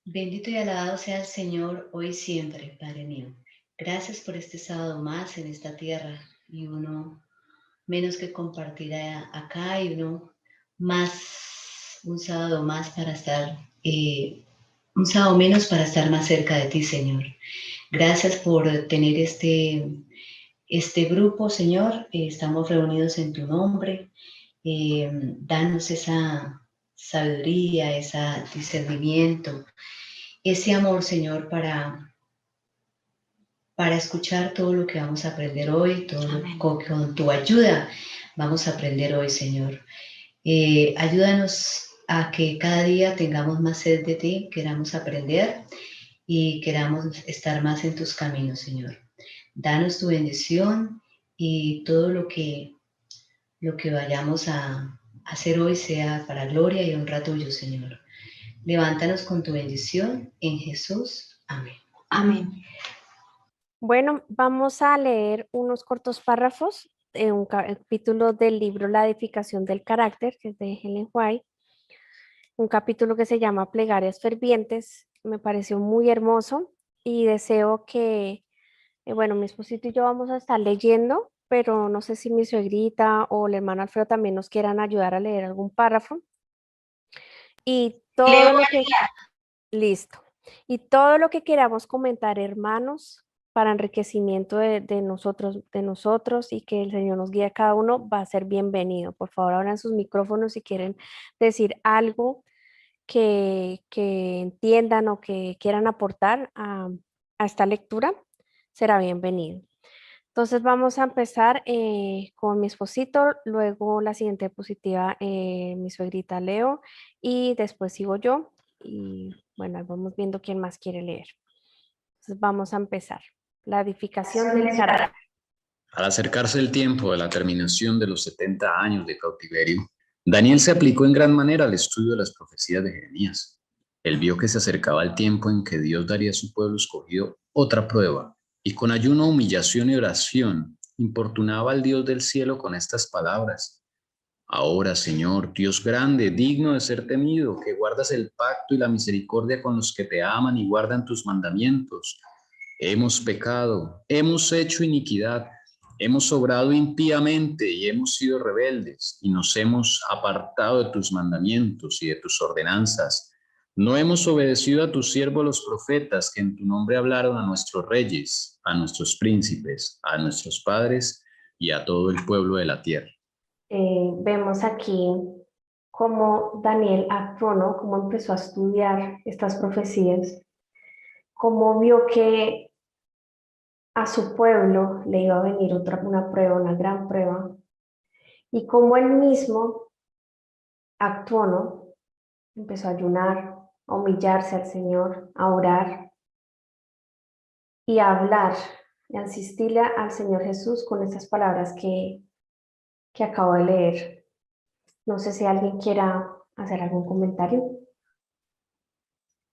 Bendito y alabado sea el Señor hoy y siempre, Padre mío. Gracias por este sábado más en esta tierra y uno menos que compartirá acá y uno más, un sábado más para estar, un sábado menos para estar más cerca de ti, Señor. Gracias por tener este grupo, Señor. Estamos reunidos en tu nombre. Danos esa sabiduría, ese discernimiento, ese amor, Señor, para escuchar todo lo que vamos a aprender hoy, con tu ayuda vamos a aprender hoy, Señor. Ayúdanos a que cada día tengamos más sed de ti, queramos aprender y queramos estar más en tus caminos, Señor. Danos tu bendición y todo lo que vayamos a hacer hoy sea para gloria y honra tuyo, Señor. Levántanos con tu bendición en Jesús. Amén. Amén. Bueno, vamos a leer unos cortos párrafos de un capítulo del libro La edificación del carácter, que es de Helen White, un capítulo que se llama Plegarias fervientes. Me pareció muy hermoso y deseo que, bueno, mi esposito y yo vamos a estar leyendo, pero no sé si mi suegrita o el hermano Alfredo también nos quieran ayudar a leer algún párrafo. Y Leo todo lo que, María. listo. Y todo lo que queramos comentar, hermanos, para enriquecimiento de nosotros y que el Señor nos guíe a cada uno, va a ser bienvenido. Por favor, abran sus micrófonos si quieren decir algo que entiendan o que quieran aportar a esta lectura, será bienvenido. Entonces vamos a empezar con mi esposito, luego la siguiente diapositiva, mi suegrita Leo, y después sigo yo. Y bueno, ahí vamos viendo quién más quiere leer. Entonces vamos a empezar. La edificación del carácter. Al acercarse el tiempo de la terminación de los 70 años de cautiverio, Daniel se aplicó en gran manera al estudio de las profecías de Jeremías. Él vio que se acercaba el tiempo en que Dios daría a su pueblo escogido otra prueba, y con ayuno, humillación y oración importunaba al Dios del cielo con estas palabras: Ahora, Señor, Dios grande, digno de ser temido, que guardas el pacto y la misericordia con los que te aman y guardan tus mandamientos. Hemos pecado, hemos hecho iniquidad, hemos obrado impíamente y hemos sido rebeldes y nos hemos apartado de tus mandamientos y de tus ordenanzas. No hemos obedecido a tus siervos los profetas que en tu nombre hablaron a nuestros reyes, a nuestros príncipes, a nuestros padres y a todo el pueblo de la tierra. Vemos aquí cómo Daniel actuó, ¿no? Cómo empezó a estudiar estas profecías, cómo vio que a su pueblo le iba a venir una prueba, una gran prueba, y cómo él mismo actuó, ¿no? Empezó a ayunar, a humillarse al Señor, a orar y a hablar, y a insistirle al Señor Jesús con estas palabras que acabo de leer. No sé si alguien quiera hacer algún comentario.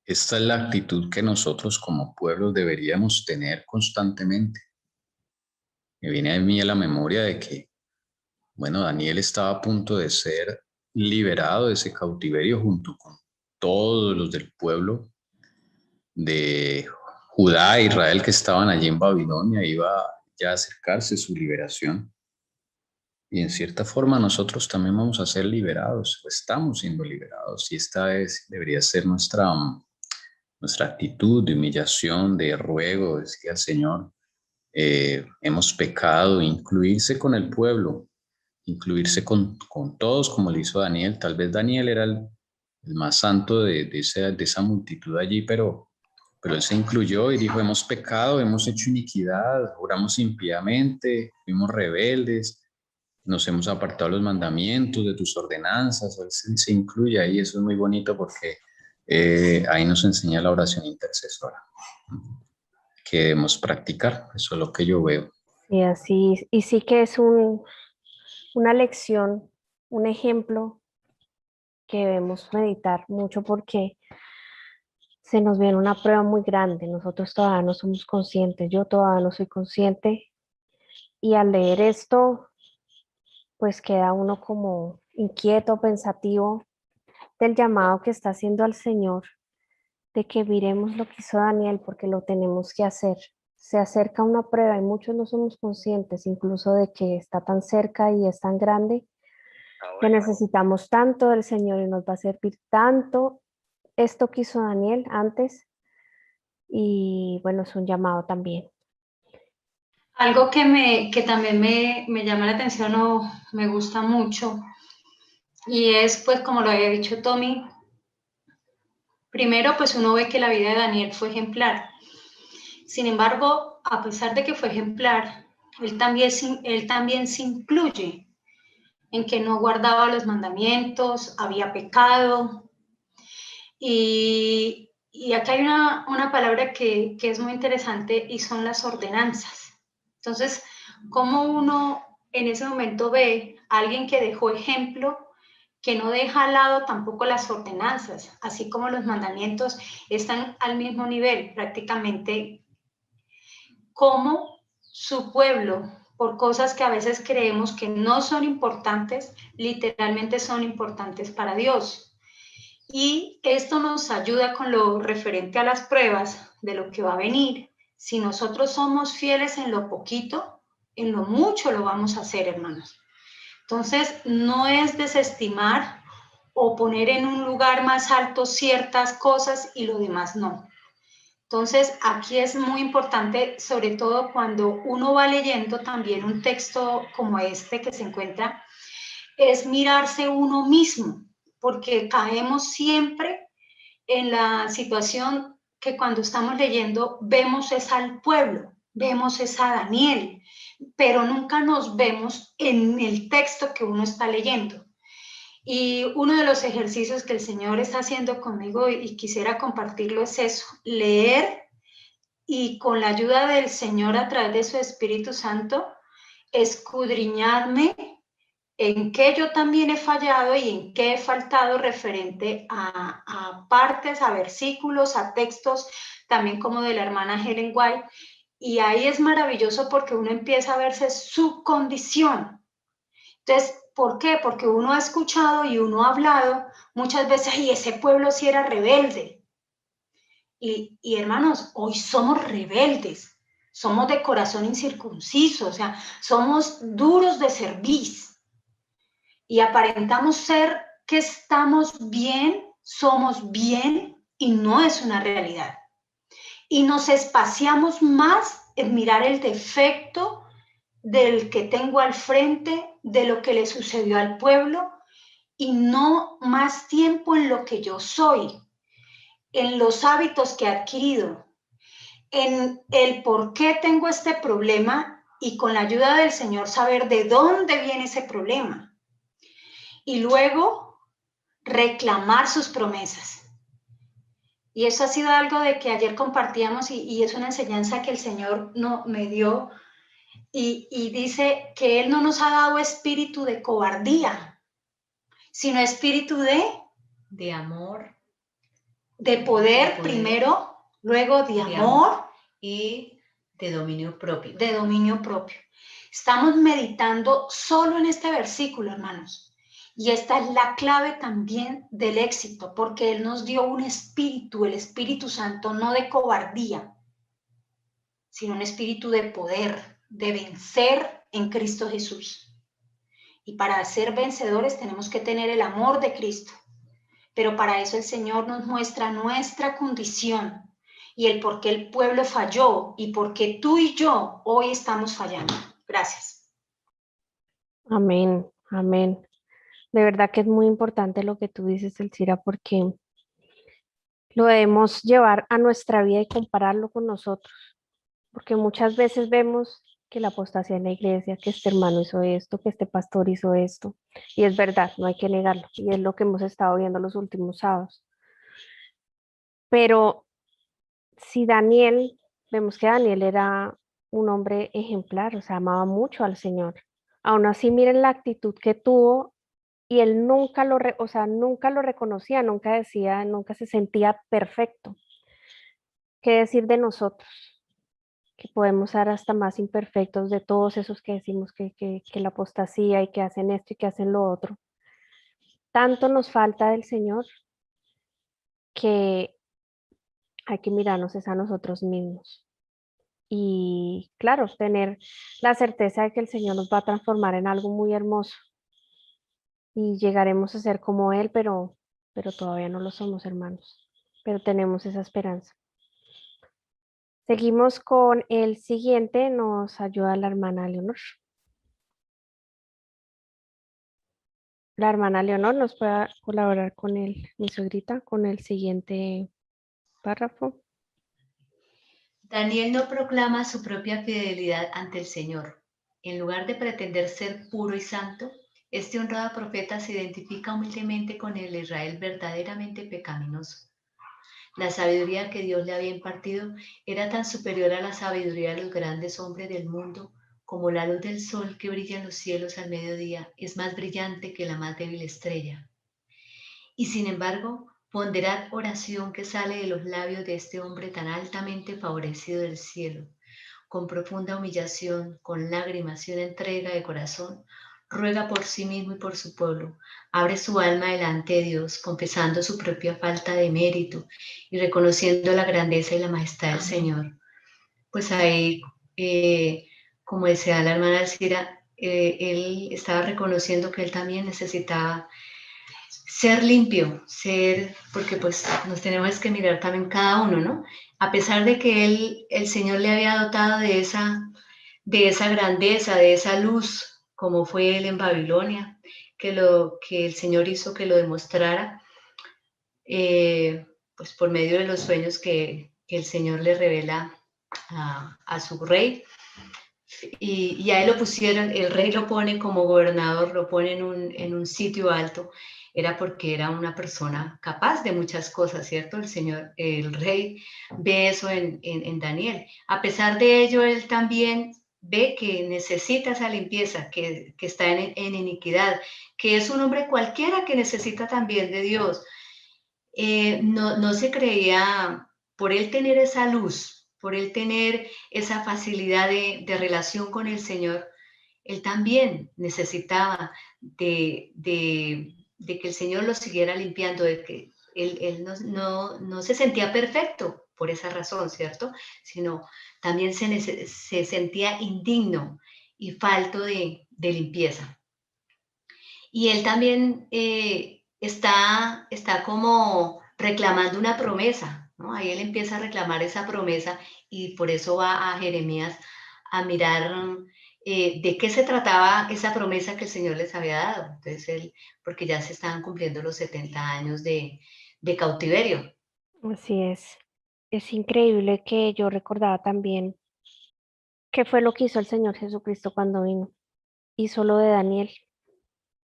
Esta es la actitud que nosotros como pueblos deberíamos tener constantemente. Me viene a mí a la memoria de que, bueno, Daniel estaba a punto de ser liberado de ese cautiverio junto con todos los del pueblo de Judá e Israel que estaban allí en Babilonia. Iba ya a acercarse su liberación. Y en cierta forma nosotros también vamos a ser liberados, o estamos siendo liberados, y esta debería ser nuestra actitud de humillación, de ruego, decía el Señor. Hemos pecado, incluirse con el pueblo, incluirse con todos, como le hizo Daniel. Tal vez Daniel era el más santo de esa multitud allí, pero él se incluyó y dijo: hemos pecado, hemos hecho iniquidad, oramos impíamente, fuimos rebeldes, nos hemos apartado de los mandamientos, de tus ordenanzas. Él se incluye ahí. Eso es muy bonito porque ahí nos enseña la oración intercesora que debemos practicar. Eso es lo que yo veo. Y así, y sí que es una lección, un ejemplo que debemos meditar mucho porque se nos viene una prueba muy grande. Nosotros todavía no somos conscientes, yo todavía no soy consciente. Y al leer esto, pues queda uno como inquieto, pensativo del llamado que está haciendo al Señor de que miremos lo que hizo Daniel, porque lo tenemos que hacer. Se acerca una prueba y muchos no somos conscientes incluso de que está tan cerca y es tan grande, que necesitamos tanto del Señor y nos va a servir tanto esto que hizo Daniel antes. Y bueno, es un llamado también. Algo que también me llama la atención o me gusta mucho, y es, pues, como lo había dicho Tommy, primero, pues uno ve que la vida de Daniel fue ejemplar. Sin embargo, a pesar de que fue ejemplar, él también se incluye en que no guardaba los mandamientos, había pecado. Y acá hay una palabra que es muy interesante y son las ordenanzas. Entonces, ¿cómo uno en ese momento ve a alguien que dejó ejemplo, que no deja al lado tampoco las ordenanzas, así como los mandamientos están al mismo nivel prácticamente, como su pueblo, por cosas que a veces creemos que no son importantes, literalmente son importantes para Dios? Y esto nos ayuda con lo referente a las pruebas de lo que va a venir. Si nosotros somos fieles en lo poquito, en lo mucho lo vamos a hacer, hermanos. Entonces, no es desestimar o poner en un lugar más alto ciertas cosas y lo demás no. Entonces, aquí es muy importante, sobre todo cuando uno va leyendo también un texto como este que se encuentra, es mirarse uno mismo, porque caemos siempre en la situación que cuando estamos leyendo vemos es al pueblo, vemos es a Daniel, pero nunca nos vemos en el texto que uno está leyendo. Y uno de los ejercicios que el Señor está haciendo conmigo y quisiera compartirlo es eso, leer y con la ayuda del Señor a través de su Espíritu Santo, escudriñarme en qué yo también he fallado y en qué he faltado referente a partes, a versículos, a textos, también como de la hermana Helen White. Y ahí es maravilloso porque uno empieza a verse su condición. Entonces, ¿por qué? Porque uno ha escuchado y uno ha hablado muchas veces, y ese pueblo sí era rebelde. Y hermanos, hoy somos rebeldes, somos de corazón incircunciso, o sea, somos duros de cerviz. Y aparentamos ser que estamos bien, somos bien, y no es una realidad. Y nos espaciamos más en mirar el defecto del que tengo al frente, de lo que le sucedió al pueblo, y no más tiempo en lo que yo soy, en los hábitos que he adquirido, en el por qué tengo este problema, y con la ayuda del Señor saber de dónde viene ese problema. Y luego reclamar sus promesas. Y eso ha sido algo de que ayer compartíamos y es una enseñanza que el Señor me dio, y dice que Él no nos ha dado espíritu de cobardía, sino espíritu de amor, de poder primero, luego de amor y de dominio propio. De dominio propio. Estamos meditando solo en este versículo, hermanos. Y esta es la clave también del éxito, porque Él nos dio un espíritu, el Espíritu Santo, no de cobardía, sino un espíritu de poder, de vencer en Cristo Jesús. Y para ser vencedores tenemos que tener el amor de Cristo. Pero para eso el Señor nos muestra nuestra condición y el por qué el pueblo falló y por qué tú y yo hoy estamos fallando. Gracias. Amén, amén. De verdad que es muy importante lo que tú dices, Elcira, porque lo debemos llevar a nuestra vida y compararlo con nosotros, porque muchas veces vemos que la apostasía en la iglesia, que este hermano hizo esto, que este pastor hizo esto, y es verdad, no hay que negarlo, y es lo que hemos estado viendo los últimos sábados. Pero si Daniel, vemos que Daniel era un hombre ejemplar, o sea, amaba mucho al Señor. Aún así, miren la actitud que tuvo, y él nunca o sea, nunca lo reconocía, nunca decía, nunca se sentía perfecto. ¿Qué decir de nosotros? Que podemos ser hasta más imperfectos de todos esos que decimos que la apostasía y que hacen esto y que hacen lo otro. Tanto nos falta del Señor que hay que mirarnos es a nosotros mismos. Y claro, tener la certeza de que el Señor nos va a transformar en algo muy hermoso y llegaremos a ser como Él, pero todavía no lo somos, hermanos. Pero tenemos esa esperanza. Seguimos con el siguiente, nos ayuda la hermana Leonor. La hermana Leonor nos puede colaborar con mi suegrita, con el siguiente párrafo. Daniel no proclama su propia fidelidad ante el Señor. En lugar de pretender ser puro y santo, este honrado profeta se identifica humildemente con el Israel verdaderamente pecaminoso. La sabiduría que Dios le había impartido era tan superior a la sabiduría de los grandes hombres del mundo como la luz del sol que brilla en los cielos al mediodía es más brillante que la más débil estrella. Y sin embargo, ponderad oración que sale de los labios de este hombre tan altamente favorecido del cielo. Con profunda humillación, con lágrimas y una entrega de corazón, ruega por sí mismo y por su pueblo. Abre su alma delante de Dios, confesando su propia falta de mérito y reconociendo la grandeza y la majestad del Señor. Pues ahí, como decía la hermana Alcira, él estaba reconociendo que él también necesitaba ser limpio, porque pues nos tenemos que mirar también cada uno, ¿no? A pesar de que el Señor le había dotado de esa grandeza, de esa luz, como fue él en Babilonia, que el Señor hizo que lo demostrara, pues por medio de los sueños que el Señor le revela a su rey. Y a él lo pusieron, el rey lo pone como gobernador, lo pone en un sitio alto, era porque era una persona capaz de muchas cosas, ¿cierto? El rey ve eso en Daniel. A pesar de ello, él también ve que necesita esa limpieza, que está en iniquidad, que es un hombre cualquiera que necesita también de Dios. No se creía, por él tener esa luz, por él tener esa facilidad de relación con el Señor, él también necesitaba de que el Señor lo siguiera limpiando, de que él no se sentía perfecto por esa razón, ¿cierto? Sino también se sentía indigno y falto de limpieza. Y él también está como reclamando una promesa, ¿no? Ahí él empieza a reclamar esa promesa y por eso va a Jeremías a mirar de qué se trataba esa promesa que el Señor les había dado. Entonces porque ya se estaban cumpliendo los 70 años de cautiverio. Así es. Es increíble que yo recordaba también qué fue lo que hizo el Señor Jesucristo cuando vino. Hizo lo de Daniel,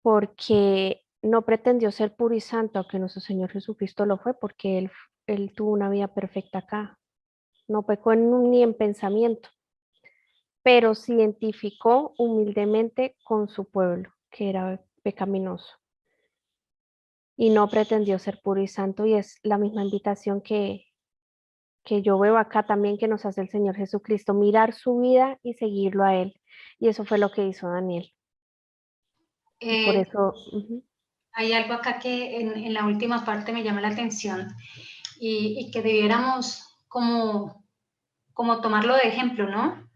porque no pretendió ser puro y santo, aunque nuestro Señor Jesucristo lo fue, porque él tuvo una vida perfecta acá. No pecó ni en pensamiento, pero se identificó humildemente con su pueblo, que era pecaminoso. Y no pretendió ser puro y santo, y es la misma invitación que yo veo acá también que nos hace el Señor Jesucristo, mirar su vida y seguirlo a Él. Y eso fue lo que hizo Daniel. Y por eso... Hay algo acá que en la última parte me llama la atención y que debiéramos como tomarlo de ejemplo, ¿no?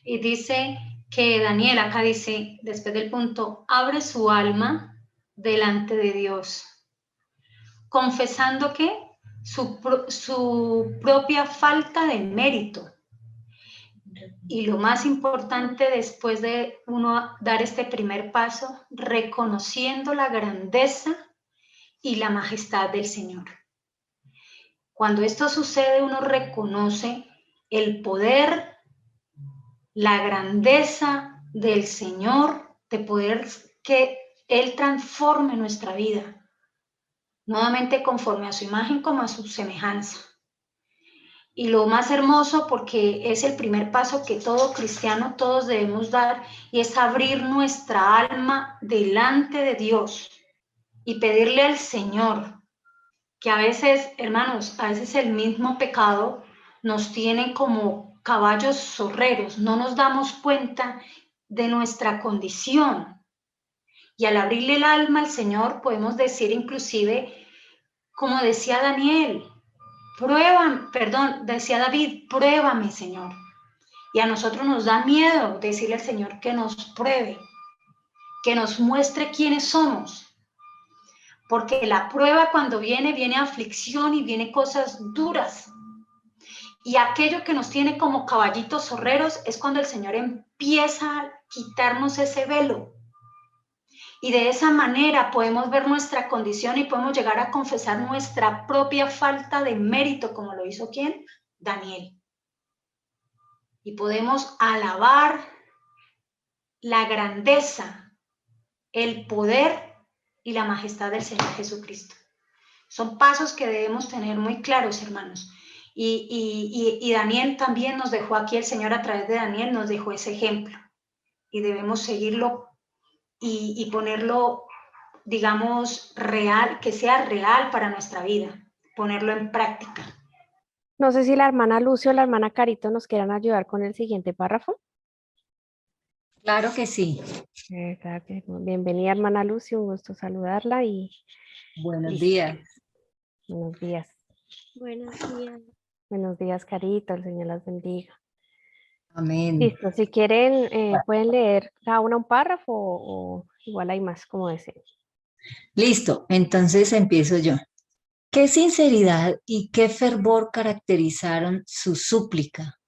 Y dice que Daniel acá dice, después del punto, abre su alma delante de Dios, confesando que su propia falta de mérito. Y lo más importante después de uno dar este primer paso, reconociendo la grandeza y la majestad del Señor. Cuando esto sucede, uno reconoce el poder, la grandeza del Señor, de poder que Él transforme nuestra vida, nuevamente conforme a su imagen como a su semejanza. Y lo más hermoso, porque es el primer paso que todo cristiano, todos debemos dar, y es abrir nuestra alma delante de Dios y pedirle al Señor, que a veces, hermanos, a veces el mismo pecado nos tiene como caballos zorreros, no nos damos cuenta de nuestra condición. Y al abrirle el alma al Señor, podemos decir inclusive, como decía Daniel, decía David, pruébame, Señor. Y a nosotros nos da miedo decirle al Señor que nos pruebe, que nos muestre quiénes somos. Porque la prueba cuando viene aflicción y viene cosas duras. Y aquello que nos tiene como caballitos zorreros es cuando el Señor empieza a quitarnos ese velo. Y de esa manera podemos ver nuestra condición y podemos llegar a confesar nuestra propia falta de mérito, como lo hizo ¿quién? Daniel. Y podemos alabar la grandeza, el poder y la majestad del Señor Jesucristo. Son pasos que debemos tener muy claros, hermanos. Y Daniel también nos dejó aquí, el Señor a través de Daniel nos dejó ese ejemplo. Y debemos seguirlo y ponerlo, digamos, real, que sea real para nuestra vida, ponerlo en práctica. No sé si la hermana Lucio o la hermana Carito nos quieran ayudar con el siguiente párrafo. Claro que sí. Bienvenida, hermana Lucio, un gusto saludarla y Buenos días. buenos días. Buenos días. Buenos días, Carito, el Señor las bendiga. Amén. Listo, si quieren, pueden leer cada una un párrafo o igual hay más, como deseen. Listo, entonces empiezo yo. ¿Qué sinceridad y qué fervor caracterizaron su súplica?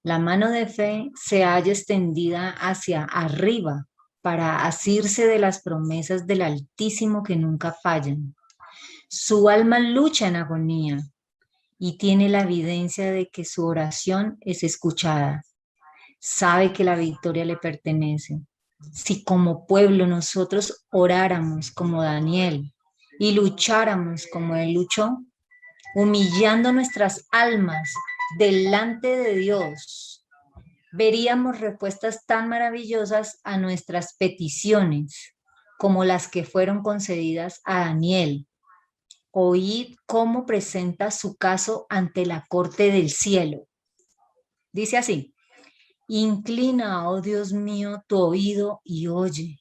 La mano de fe se halla extendida hacia arriba para asirse de las promesas del Altísimo que nunca fallan. Su alma lucha en agonía y tiene la evidencia de que su oración es escuchada. Sabe que la victoria le pertenece. Si como pueblo nosotros oráramos como Daniel y lucháramos como él luchó, humillando nuestras almas delante de Dios, veríamos respuestas tan maravillosas a nuestras peticiones como las que fueron concedidas a Daniel. Oíd cómo presenta su caso ante la corte del cielo. Dice así: inclina, oh Dios mío, tu oído y oye.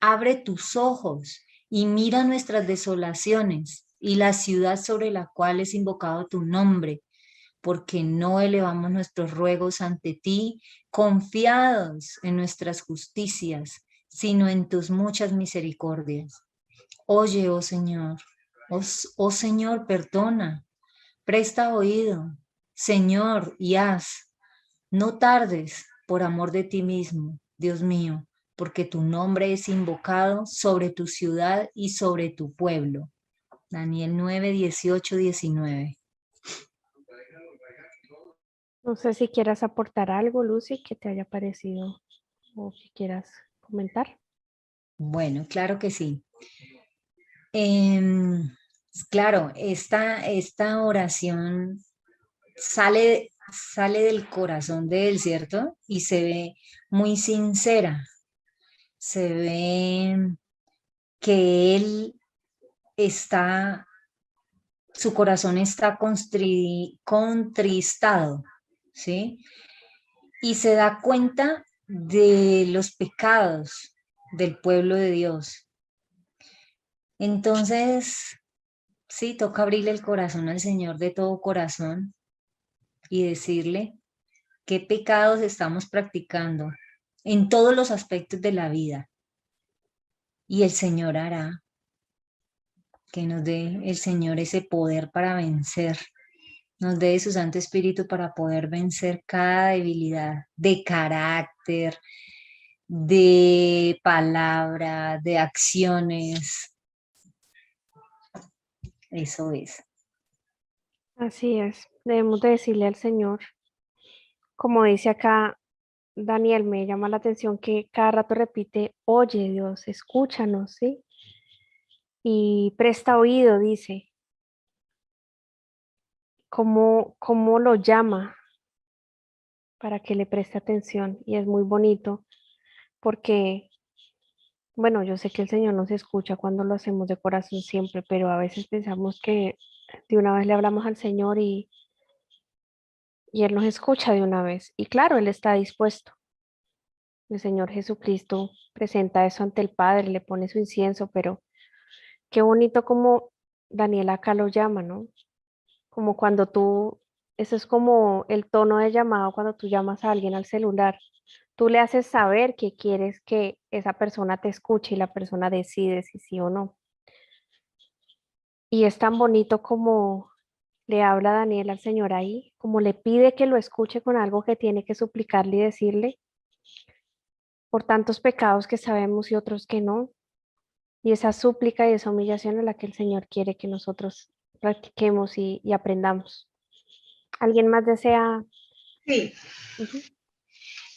Abre tus ojos y mira nuestras desolaciones y la ciudad sobre la cual es invocado tu nombre, porque no elevamos nuestros ruegos ante ti, confiados en nuestras justicias, sino en tus muchas misericordias. Oye, oh Señor, oh Señor, perdona, presta oído, Señor, y haz. No tardes por amor de ti mismo, Dios mío, porque tu nombre es invocado sobre tu ciudad y sobre tu pueblo. Daniel 9, 18, 19. No sé si quieras aportar algo, Lucy, que te haya parecido o que quieras comentar. Bueno, claro que sí. Claro, esta oración sale del corazón de él, ¿cierto? Y se ve muy sincera. Se ve que él está, su corazón está contristado, ¿sí? Y se da cuenta de los pecados del pueblo de Dios. Entonces, sí, toca abrirle el corazón al Señor de todo corazón y decirle qué pecados estamos practicando en todos los aspectos de la vida. Y el Señor hará que nos dé el Señor ese poder para vencer, nos dé su Santo Espíritu para poder vencer cada debilidad de carácter, de palabra, de acciones. Eso es. Así es, debemos de decirle al Señor, como dice acá Daniel, me llama la atención que cada rato repite, oye Dios, escúchanos, ¿sí? Y presta oído, dice, cómo lo llama para que le preste atención. Y es muy bonito porque, bueno, yo sé que el Señor nos escucha cuando lo hacemos de corazón siempre, pero a veces pensamos que de una vez le hablamos al Señor y Él nos escucha de una vez. Y claro, Él está dispuesto. El Señor Jesucristo presenta eso ante el Padre, le pone su incienso, pero qué bonito como Daniel acá lo llama, ¿no? como cuando eso es como el tono de llamado cuando tú llamas a alguien al celular. Tú le haces saber que quieres que esa persona te escuche y la persona decide si sí o no. Y es tan bonito como le habla Daniel al Señor ahí, como le pide que lo escuche con algo que tiene que suplicarle y decirle por tantos pecados que sabemos y otros que no. Y esa súplica y esa humillación es la que el Señor quiere que nosotros practiquemos y aprendamos. ¿Alguien más desea? Sí, Ujú.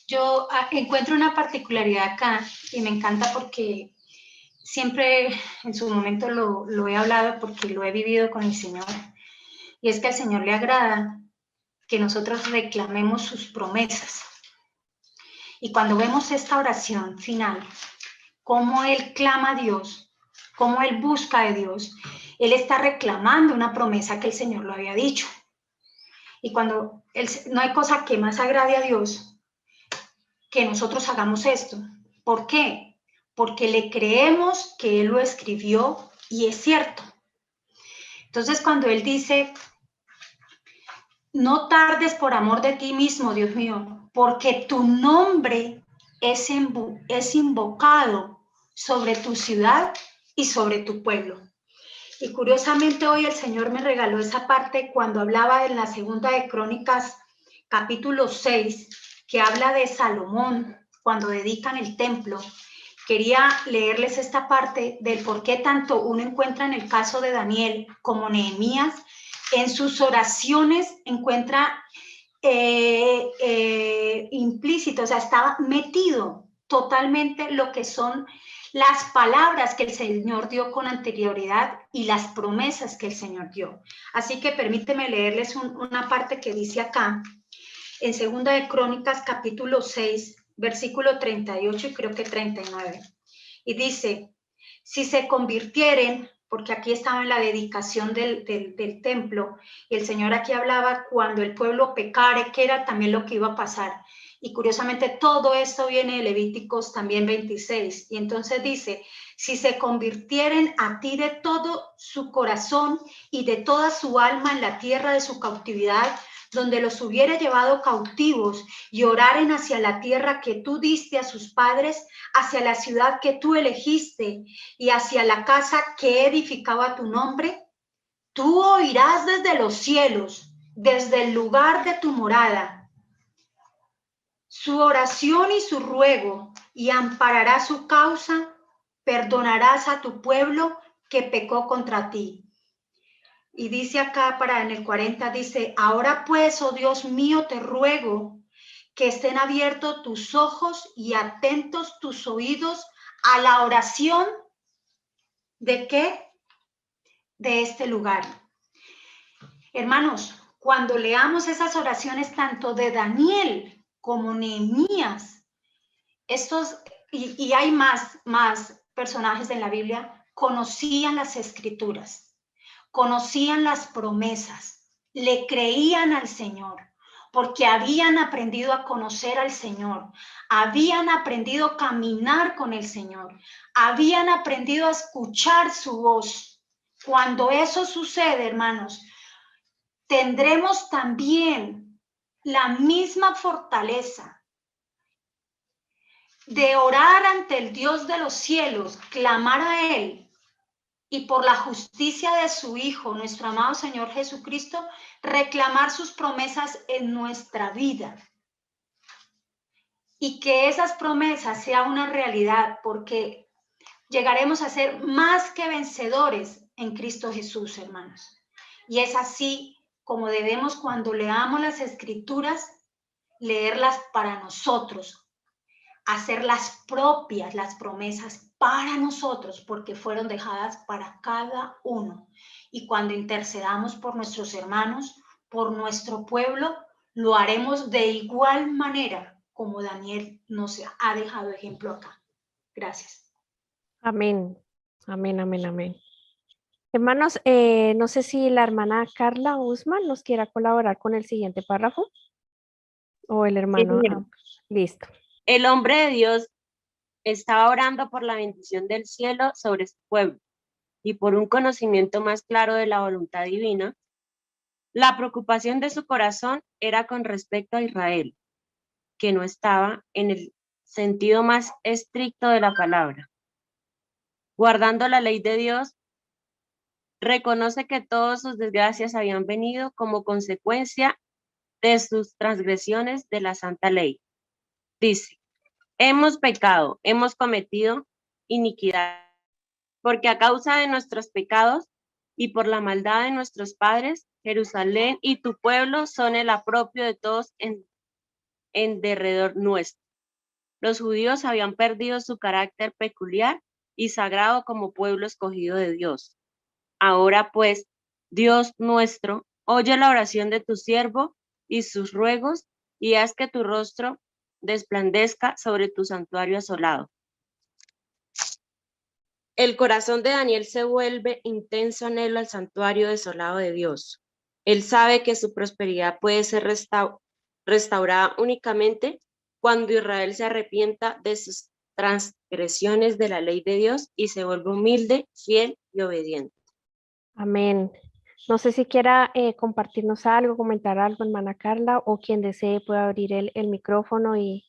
yo encuentro una particularidad acá y me encanta porque siempre en su momento lo he hablado porque lo he vivido con el Señor. Y es que al Señor le agrada que nosotros reclamemos sus promesas. Y cuando vemos esta oración final, cómo Él clama a Dios, cómo Él busca de Dios, Él está reclamando una promesa que el Señor lo había dicho. Y cuando no hay cosa que más agrade a Dios que nosotros hagamos esto. ¿Por qué? Porque le creemos que Él lo escribió y es cierto. Entonces, cuando Él dice, no tardes por amor de ti mismo, Dios mío, porque tu nombre es invocado sobre tu ciudad y sobre tu pueblo. Y curiosamente hoy el Señor me regaló esa parte cuando hablaba en la segunda de Crónicas, capítulo 6, que habla de Salomón, cuando dedican el templo. Quería leerles esta parte del por qué tanto uno encuentra en el caso de Daniel como Nehemías, en sus oraciones encuentra implícito, o sea, estaba metido totalmente lo que son las palabras que el Señor dio con anterioridad y las promesas que el Señor dio. Así que permíteme leerles una parte que dice acá, en Segunda de Crónicas, capítulo 6, versículo 38 y creo que 39. Y dice, si se convirtieren, porque aquí estaba en la dedicación del templo, y el Señor aquí hablaba cuando el pueblo pecare, que era también lo que iba a pasar. Y curiosamente todo esto viene de Levíticos también 26. Y entonces dice, si se convirtieren a ti de todo su corazón y de toda su alma en la tierra de su cautividad, donde los hubiere llevado cautivos, y oraren hacia la tierra que tú diste a sus padres, hacia la ciudad que tú elegiste y hacia la casa que edificaba tu nombre, tú oirás desde los cielos, desde el lugar de tu morada, su oración y su ruego, y ampararás su causa, perdonarás a tu pueblo que pecó contra ti. Y dice acá en el 40, dice, ahora pues, oh Dios mío, te ruego que estén abiertos tus ojos y atentos tus oídos a la oración ¿de qué? De este lugar. Hermanos, cuando leamos esas oraciones tanto de Daniel como Nehemías, y hay más personajes en la Biblia, conocían las escrituras, conocían las promesas, le creían al Señor, porque habían aprendido a conocer al Señor, habían aprendido a caminar con el Señor, habían aprendido a escuchar su voz. Cuando eso sucede, hermanos, tendremos también la misma fortaleza de orar ante el Dios de los cielos, clamar a Él, y por la justicia de su Hijo, nuestro amado Señor Jesucristo, reclamar sus promesas en nuestra vida. Y que esas promesas sean una realidad, porque llegaremos a ser más que vencedores en Cristo Jesús, hermanos. Y es así como debemos, cuando leamos las Escrituras, leerlas para nosotros, hacerlas propias, las promesas para nosotros, porque fueron dejadas para cada uno. Y cuando intercedamos por nuestros hermanos, por nuestro pueblo, lo haremos de igual manera como Daniel nos ha dejado ejemplo acá. Gracias. Amén. Amén, amén, amén. Hermanos, no sé si la hermana Carla Usman nos quiera colaborar con el siguiente párrafo o el Sí, hermano. señora. Listo. El hombre de Dios estaba orando por la bendición del cielo sobre su pueblo y por un conocimiento más claro de la voluntad divina. La preocupación de su corazón era con respecto a Israel, que no estaba en el sentido más estricto de la palabra. Guardando la ley de Dios, reconoce que todas sus desgracias habían venido como consecuencia de sus transgresiones de la santa ley. Dice, hemos pecado, hemos cometido iniquidad, porque a causa de nuestros pecados y por la maldad de nuestros padres, Jerusalén y tu pueblo son el opropio de todos en derredor nuestro. Los judíos habían perdido su carácter peculiar y sagrado como pueblo escogido de Dios. Ahora pues, Dios nuestro, oye la oración de tu siervo y sus ruegos, y haz que tu rostro desplandezca sobre tu santuario asolado. El corazón de Daniel se vuelve intenso anhelo al santuario desolado de Dios. Él sabe que su prosperidad puede ser restaurada únicamente cuando Israel se arrepienta de sus transgresiones de la ley de Dios y se vuelve humilde, fiel y obediente. Amén. No sé si quiera compartirnos algo, comentar algo, hermana Carla, o quien desee puede abrir el micrófono y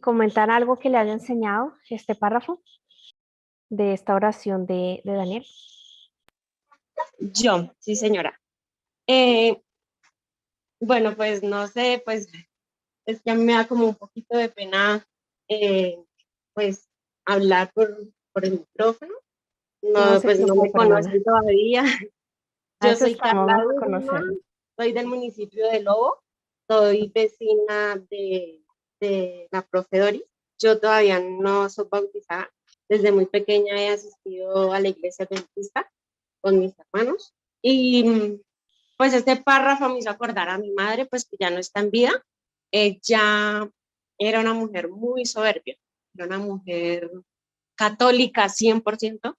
comentar algo que le haya enseñado este párrafo de esta oración de Daniel. Yo, sí señora. Bueno, pues no sé, pues es que a mí me da como un poquito de pena, pues hablar por el micrófono. No No, se pues no me preocupe, hermana. conocen todavía. A Yo eso soy estamos, Carla vamos a Durma, conocerlo. soy del municipio de Lobo, soy vecina de la Profe Doris. Yo todavía no soy bautizada. Desde muy pequeña he asistido a la iglesia adventista con mis hermanos. Y pues este párrafo me hizo acordar a mi madre, pues que ya no está en vida. Ella era una mujer muy soberbia, era una mujer católica 100%.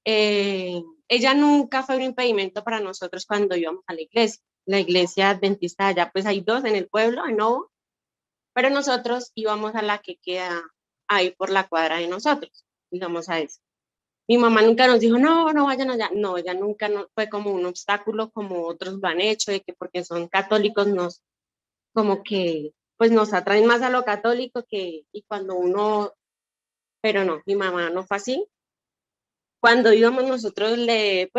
Ella nunca fue un impedimento para nosotros cuando íbamos a la iglesia. La iglesia adventista allá, pues hay dos en el pueblo, en Novo, pero nosotros íbamos a la que queda ahí por la cuadra de nosotros, íbamos a eso. Mi mamá nunca nos dijo, no, no vayan allá. No, ella nunca fue como un obstáculo como otros lo han hecho, de que porque son católicos nos, como que, pues nos atraen más a lo católico que, y cuando uno, pero no, mi mamá no fue así. Cuando íbamos nosotros le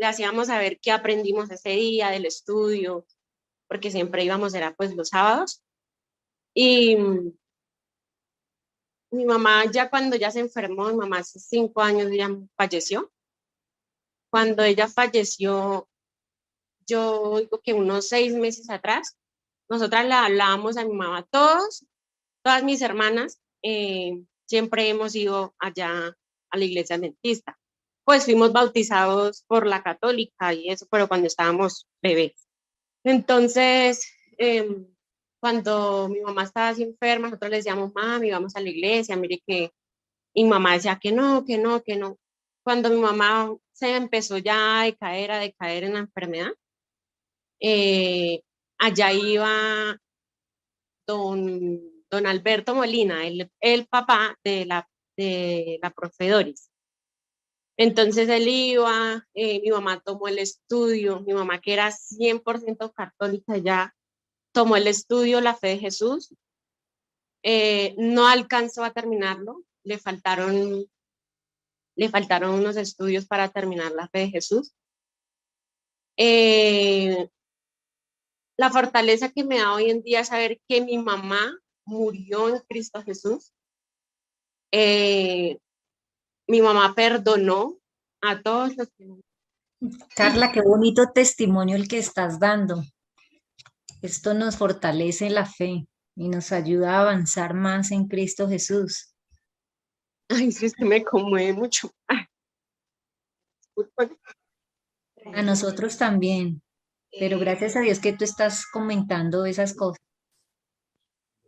hacíamos saber qué aprendimos ese día del estudio, porque siempre íbamos, era pues los sábados. Y mi mamá ya cuando ya se enfermó, mi mamá hace 5 años ya falleció. Cuando ella falleció, yo digo que unos 6 meses atrás, nosotras le hablábamos a mi mamá, todas mis hermanas, siempre hemos ido allá a la iglesia adventista. Pues fuimos bautizados por la católica y eso, pero cuando estábamos bebés. Entonces, cuando mi mamá estaba así enferma, nosotros le decíamos, mami, vamos a la iglesia, mire que, y mi mamá decía que no, que no, que no. Cuando mi mamá se empezó ya a decaer en la enfermedad, allá iba don Alberto Molina, el papá de la Profe Doris. Entonces él iba, mi mamá tomó el estudio, mi mamá que era 100% católica ya, tomó el estudio La Fe de Jesús, no alcanzó a terminarlo, le faltaron unos estudios para terminar La Fe de Jesús. La fortaleza que me da hoy en día es saber que mi mamá murió en Cristo Jesús. Mi mamá perdonó a todos los que... Carla, qué bonito testimonio el que estás dando. Esto nos fortalece la fe y nos ayuda a avanzar más en Cristo Jesús. Ay, sí, es que me conmueve mucho. A nosotros también, pero gracias a Dios que tú estás comentando esas cosas.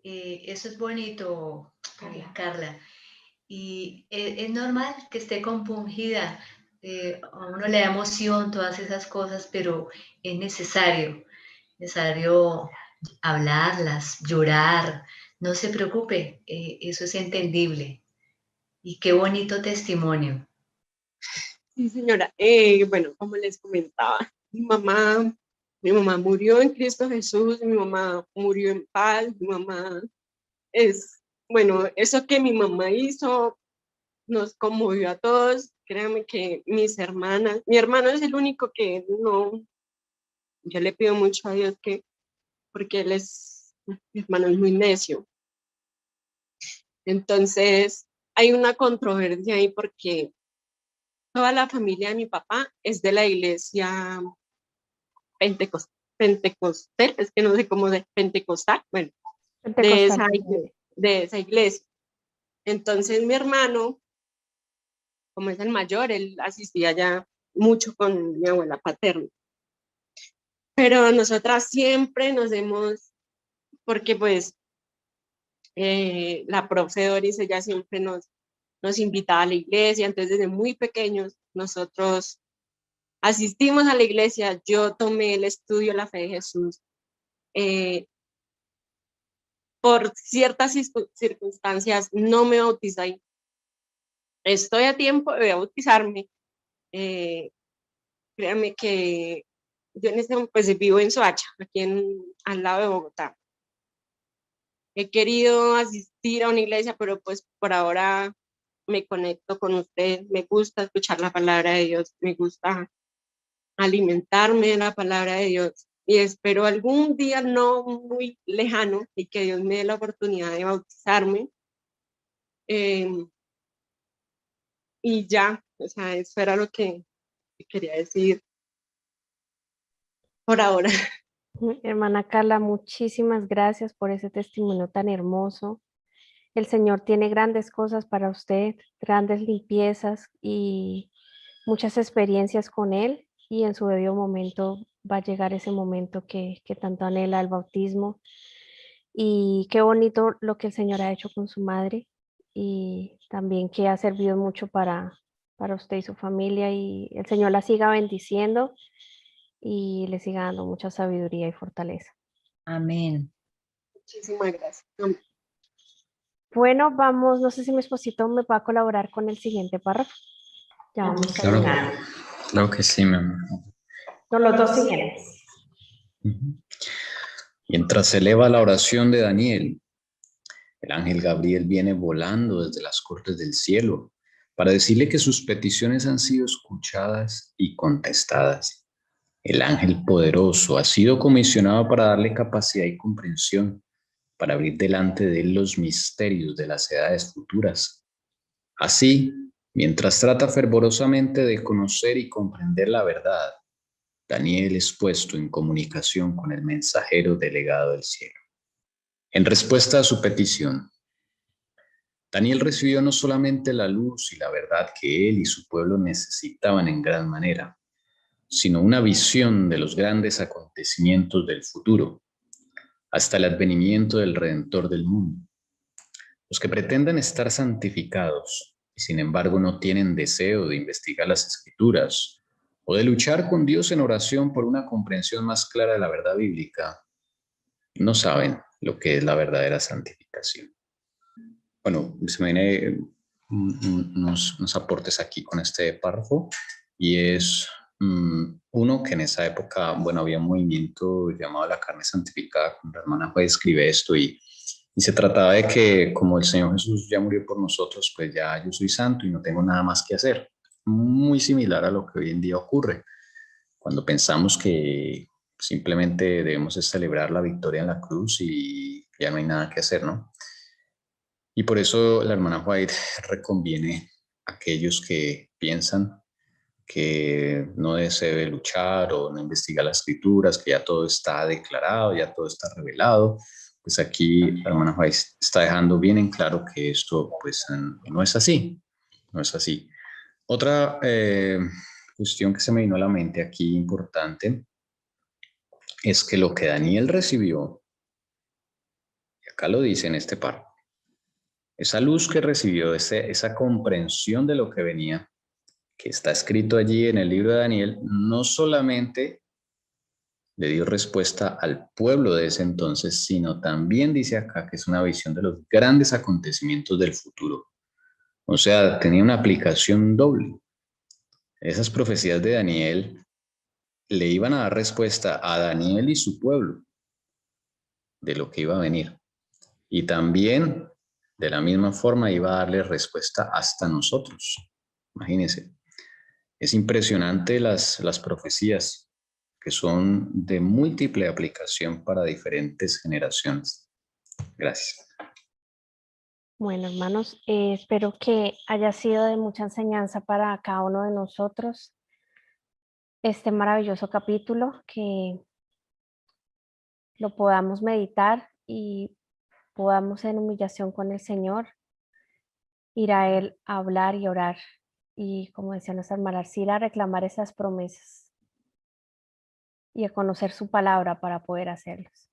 Eso es bonito, Carla. Y es normal que esté compungida. A uno le da emoción todas esas cosas, pero es necesario hablarlas, llorar. No se preocupe, eso es entendible. Y qué bonito testimonio. Sí, señora. Bueno, como les comentaba, mi mamá murió en Cristo Jesús, mi mamá murió en paz, mi mamá bueno, eso que mi mamá hizo nos conmovió a todos. Créanme que mis hermanas, mi hermano es el único que no, yo le pido mucho a Dios porque mi hermano es muy necio. Entonces, hay una controversia ahí porque toda la familia de mi papá es de la iglesia pentecostal, es que no sé cómo de pentecostal, bueno, Pentecostal. de esa iglesia. Entonces, mi hermano, como es el mayor, él asistía ya mucho con mi abuela paterna. Pero nosotras siempre porque pues la profe Doris, ella siempre nos invitaba a la iglesia, entonces desde muy pequeños nosotros asistimos a la iglesia, yo tomé el estudio La Fe de Jesús. Por ciertas circunstancias no me bauticé. Estoy a tiempo de bautizarme. Créanme que yo pues vivo en Soacha, aquí al lado de Bogotá. He querido asistir a una iglesia, pero pues por ahora me conecto con usted. Me gusta escuchar la palabra de Dios, me gusta alimentarme de la palabra de Dios y espero algún día no muy lejano y que Dios me dé la oportunidad de bautizarme. Y ya, o sea, eso era lo que quería decir por ahora. Hermana Carla, muchísimas gracias por ese testimonio tan hermoso. El Señor tiene grandes cosas para usted, grandes limpiezas y muchas experiencias con Él, y en su debido momento va a llegar ese momento que tanto anhela, el bautismo. Y qué bonito lo que el Señor ha hecho con su madre, y también que ha servido mucho para usted y su familia, y el Señor la siga bendiciendo y le siga dando mucha sabiduría y fortaleza. Amén. Muchísimas gracias. Bueno, vamos, no sé si mi esposito me va a colaborar con el siguiente párrafo. Ya vamos Claro, terminando. claro que sí, mi amor. Son los dos siguientes. Mientras se eleva la oración de Daniel, el ángel Gabriel viene volando desde las cortes del cielo para decirle que sus peticiones han sido escuchadas y contestadas. El ángel poderoso ha sido comisionado para darle capacidad y comprensión, para abrir delante de él los misterios de las edades futuras. Así, mientras trata fervorosamente de conocer y comprender la verdad, Daniel es puesto en comunicación con el mensajero delegado del cielo. En respuesta a su petición, Daniel recibió no solamente la luz y la verdad que él y su pueblo necesitaban en gran manera, sino una visión de los grandes acontecimientos del futuro, hasta el advenimiento del Redentor del mundo. Los que pretendan estar santificados y sin embargo no tienen deseo de investigar las Escrituras o de luchar con Dios en oración por una comprensión más clara de la verdad bíblica, no saben lo que es la verdadera santificación. Bueno, se me viene unos aportes aquí con este párrafo, y es uno que en esa época, bueno, había un movimiento llamado La Carne Santificada, cuando la hermana Juárez escribe esto, y se trataba de que como el Señor Jesús ya murió por nosotros, pues ya yo soy santo y no tengo nada más que hacer. Muy similar a lo que hoy en día ocurre, cuando pensamos que simplemente debemos celebrar la victoria en la cruz y ya no hay nada que hacer, ¿no? Y por eso la hermana White reconviene a aquellos que piensan que no se debe luchar o no investigar las escrituras, que ya todo está declarado, ya todo está revelado. Pues aquí la hermana White está dejando bien en claro que esto pues no es así, no es así. Otra cuestión que se me vino a la mente aquí importante es que lo que Daniel recibió, y acá lo dice en este párrafo, esa luz que recibió, esa comprensión de lo que venía, que está escrito allí en el libro de Daniel, no solamente le dio respuesta al pueblo de ese entonces, sino también dice acá que es una visión de los grandes acontecimientos del futuro. O sea, tenía una aplicación doble. Esas profecías de Daniel le iban a dar respuesta a Daniel y su pueblo de lo que iba a venir. Y también, de la misma forma, iba a darle respuesta hasta nosotros. Imagínense. Es impresionante las profecías que son de múltiple aplicación para diferentes generaciones. Gracias. Bueno, hermanos, espero que haya sido de mucha enseñanza para cada uno de nosotros este maravilloso capítulo, que lo podamos meditar y podamos en humillación con el Señor ir a Él a hablar y orar y, como decía nuestra hermana Arcila, reclamar esas promesas y a conocer su palabra para poder hacerlos.